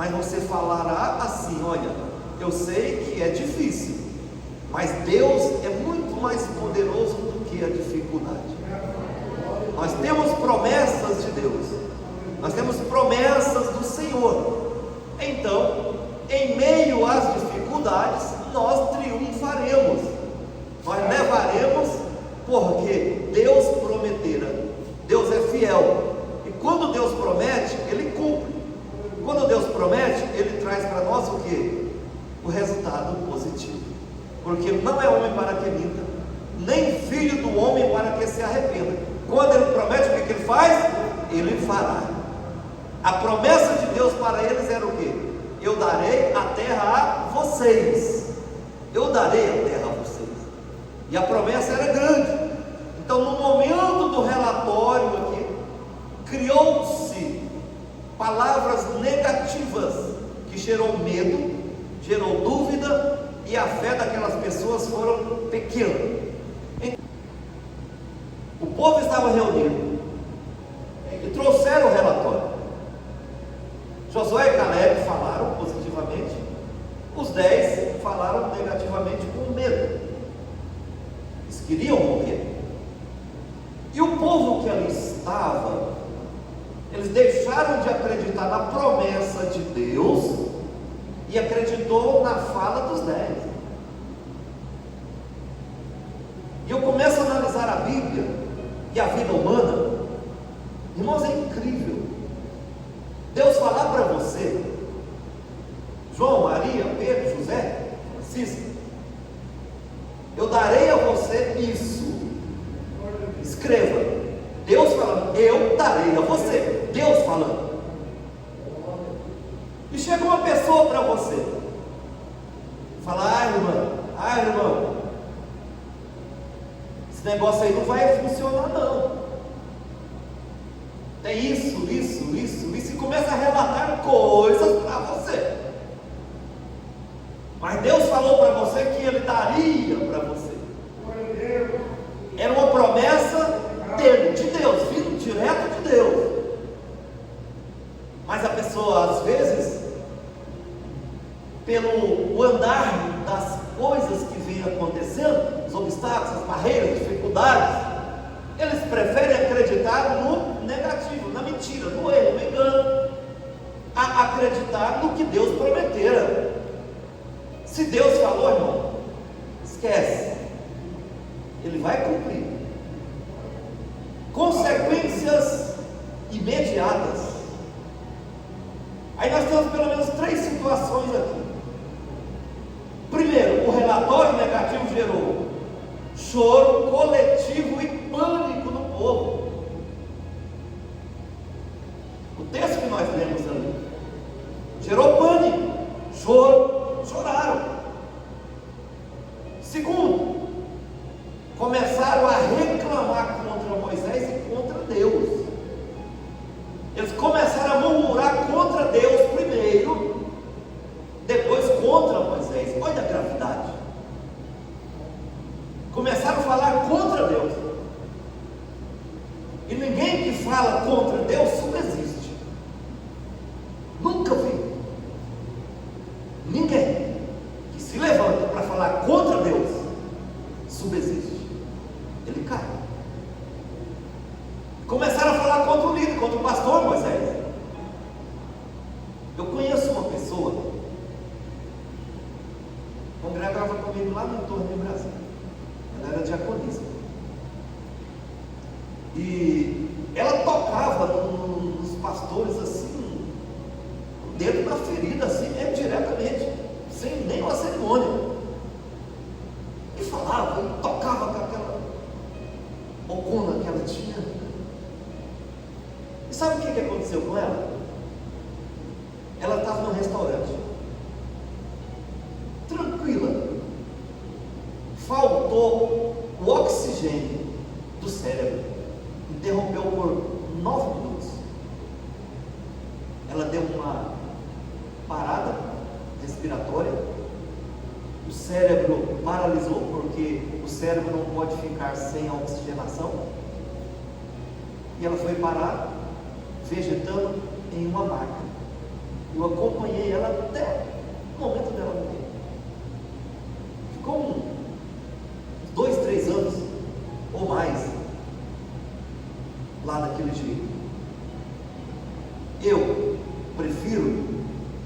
mas você falará assim: olha, eu sei que é difícil, mas Deus é muito mais poderoso do que a dificuldade. Nós temos promessas de Deus, nós temos promessas do Senhor. Então, em meio às dificuldades, nós triunfaremos, nós levaremos, porque Deus prometera. Deus é fiel, e quando Deus promete, Ele cumpre. Quando Deus promete, Ele traz para nós o que? O resultado positivo, porque não é homem para que minta, nem filho do homem para que se arrependa. Quando Ele promete, o que Ele faz? Ele fará. A promessa de Deus para eles era o que? Eu darei a terra a vocês. Eu darei a terra a vocês. E a promessa era grande. Então, no momento do relatório aqui, criou-se palavras negativas, que gerou medo, gerou dúvida, e a fé daquelas pessoas foram pequena. O povo estava reunido e trouxeram o relatório. Josué e Caleb falaram positivamente, os 10 falaram negativamente com medo. Eles queriam morrer. E o povo que ali estava, eles deixaram de acreditar na promessa de Deus e acreditou na fala dos 10. E eu começo a analisar a Bíblia e a vida humana. Irmãos, é incrível Deus falar para você: João, Maria, Pedro, José, Francisco, eu darei a você isso. Escreva. Deus falando: eu darei a você. Deus falando. E chega uma pessoa para você, fala: irmão, esse negócio aí não vai funcionar não. Tem isso, e começa a relatar coisas para você. Mas Deus falou para você que Ele daria para você. Era uma promessa dele, de Deus, vindo direto de Deus. Mas a pessoa, às vezes, pelo andar das coisas que vêm acontecendo, os obstáculos, as barreiras, as dificuldades, eles preferem acreditar no negativo, na mentira, no erro, no engano, a acreditar no que Deus prometera. Se Deus falou, irmão, esquece, Ele vai cumprir. Consequências imediatas. Aí nós temos pelo menos 3 situações aqui. Primeiro, o relatório negativo gerou choro coletivo e pânico no povo. O texto que nós lemos ali gerou pânico, choro, choraram. Segundo, começaram a reclamar contra Moisés e contra Deus. Eles começaram a murmurar contra Deus primeiro, depois contra Moisés. Olha a gravidade. Começaram a falar contra Deus. E ninguém que fala contra Deus subsiste. Nunca vi ninguém que se levanta para falar contra Deus subsiste. Ele cai. Começaram a falar contra o líder, contra o pastor Moisés. Eu conheço uma pessoa, congregava comigo lá no entorno de Brasília. Ela era diaconisa. E ela tocava nos pastores assim, o dedo na ferida, assim mesmo, diretamente, sem nenhuma cerimônia. E falava, e tocava com aquela bocona que ela tinha. E sabe o que aconteceu com ela? Ela estava num restaurante, tranquila. Faltou o oxigênio do cérebro, interrompeu por 9 minutos. Ela deu uma parada respiratória, o cérebro paralisou, porque o cérebro não pode ficar sem a oxigenação, e ela foi parar vegetando em uma maca. O Eu acompanhei ela até o momento dela morrer. Ficou uns 2, 3 anos ou mais lá daquele jeito. Eu prefiro,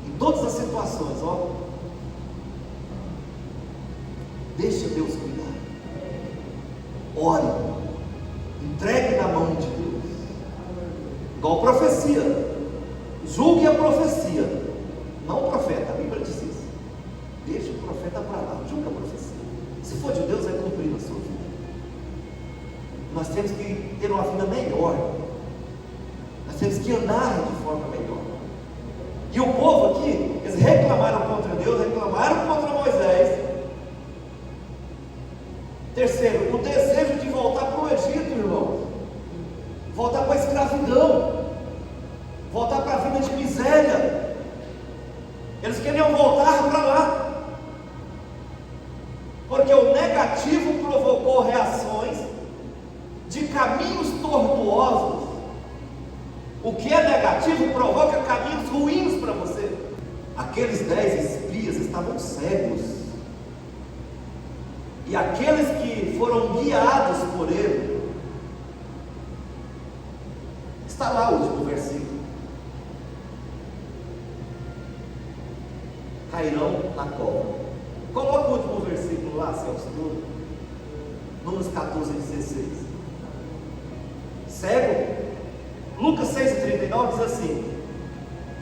em todas as situações, deixa Deus cuidar. Ore, entregue na mão de Deus. Igual profecia. Julgue a profecia, não o profeta. A Bíblia diz isso. Deixa o profeta para lá, julgue a profecia. Se for de Deus, vai cumprir na sua vida. Nós temos que ter uma vida melhor. Nós temos que andar de forma melhor. E o povo aqui, eles reclamaram contra Deus, reclamaram contra Moisés. Terceiro, o desejo de voltar para o Egito, irmãos. Voltar para a escravidão. Voltar para a vida de miséria. Eles queriam voltar para lá. Porque o negativo provocou reações de caminhos tortuosos. O que é negativo provoca caminhos ruins para você. Aqueles 10 espias estavam cegos. E aqueles que foram guiados por ele, está lá o último versículo, cairão na cova. Coloca o último versículo lá, Celso, Números 14, 16. Cego? Lucas 6,39 diz assim: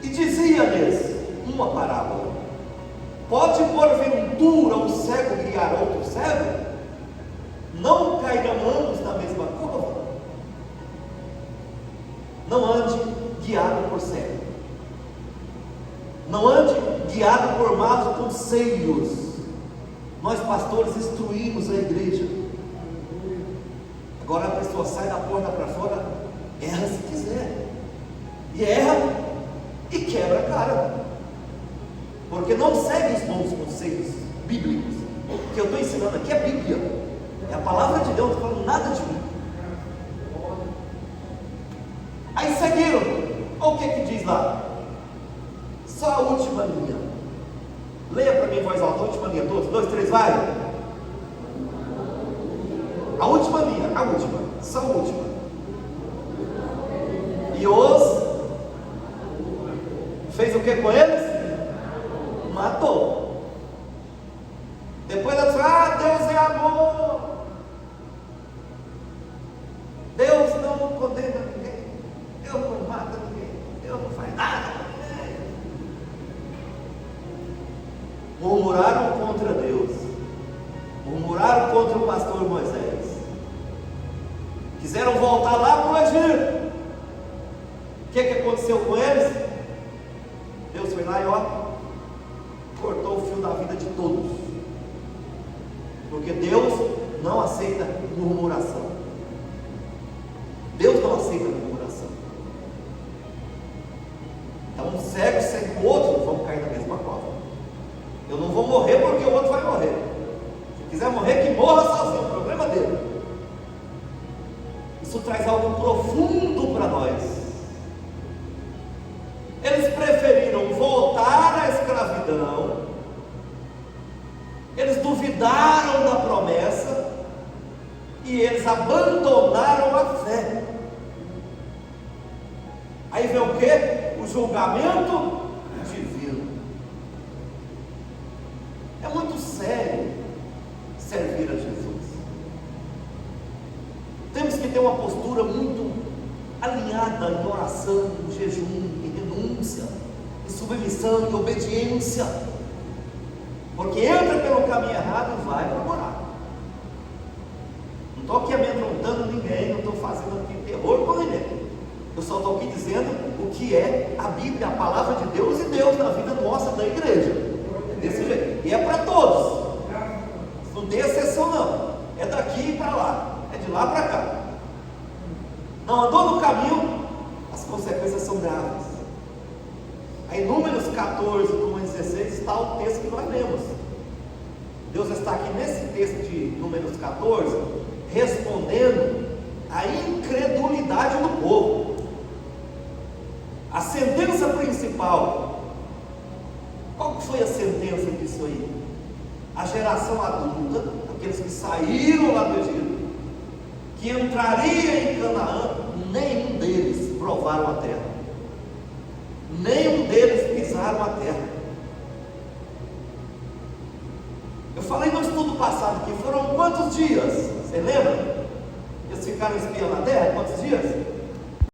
e dizia-lhes uma parábola: pode porventura um cego guiar outro cego? Não cairão ambos na mesma cova? Não ande guiado por cego. Não ande guiado por maus conselhos. Nós pastores instruímos a igreja. Agora a pessoa sai da porta para fora, erra se quiser, e erra e quebra a cara, porque não segue os bons conselhos bíblicos. O que eu estou ensinando aqui é Bíblia, é a palavra de Deus, não estou falando nada de mim. Aí seguiram. Olha o que diz lá, só a última linha. Leia para mim em voz alta, a última linha, todos, 2, 3, vai. A última linha, a última, só a última. E os fez o que com eles? Matou. Depois ela disse: Deus é amor. Deus não condena ninguém. Deus não mata ninguém. Deus não faz nada com ninguém. Murmuraram contra Deus. Murmuraram contra o pastor Moisés. Quiseram voltar lá para o Egito. O que aconteceu com eles? Deus foi lá e cortou o fio da vida de todos. Porque Deus não aceita murmuração. Deus não aceita murmuração. Então um cego sem o outro vão cair na mesma cova. Eu não vou morrer porque o outro vai morrer. Se quiser morrer, que morra sozinho, o problema dele. Isso traz algo profundo para nós. Eles preferiram voltar à escravidão. Eles duvidaram da promessa e eles abandonaram a fé. Aí vem o que? O julgamento divino. É muito sério servir a Jesus. Temos que ter uma postura muito alinhada em oração, em jejum, em renúncia, em submissão, em obediência. Porque entra pelo caminho errado e vai para o buraco. Não estou aqui amedrontando ninguém, não estou fazendo aqui terror com ninguém. Eu só estou aqui dizendo o que é a Bíblia, a palavra de Deus e Deus na vida nossa, da igreja. É desse jeito. E é para todos. Não tem exceção não. É daqui para lá. É de lá para cá. Não andou no caminho, as consequências são graves. Aí em Números 14, Números 16 está o texto que nós lemos. Deus está aqui nesse texto de Números 14 respondendo a incredulidade do povo. A sentença principal foi a sentença disso aí? A geração adulta, aqueles que saíram lá do Egito, que entraria em Canaã, nenhum deles provaram a terra, nenhum deles pisaram a terra. Eu falei no estudo passado que foram quantos dias? Você lembra? Eles ficaram espiando a terra? Quantos dias?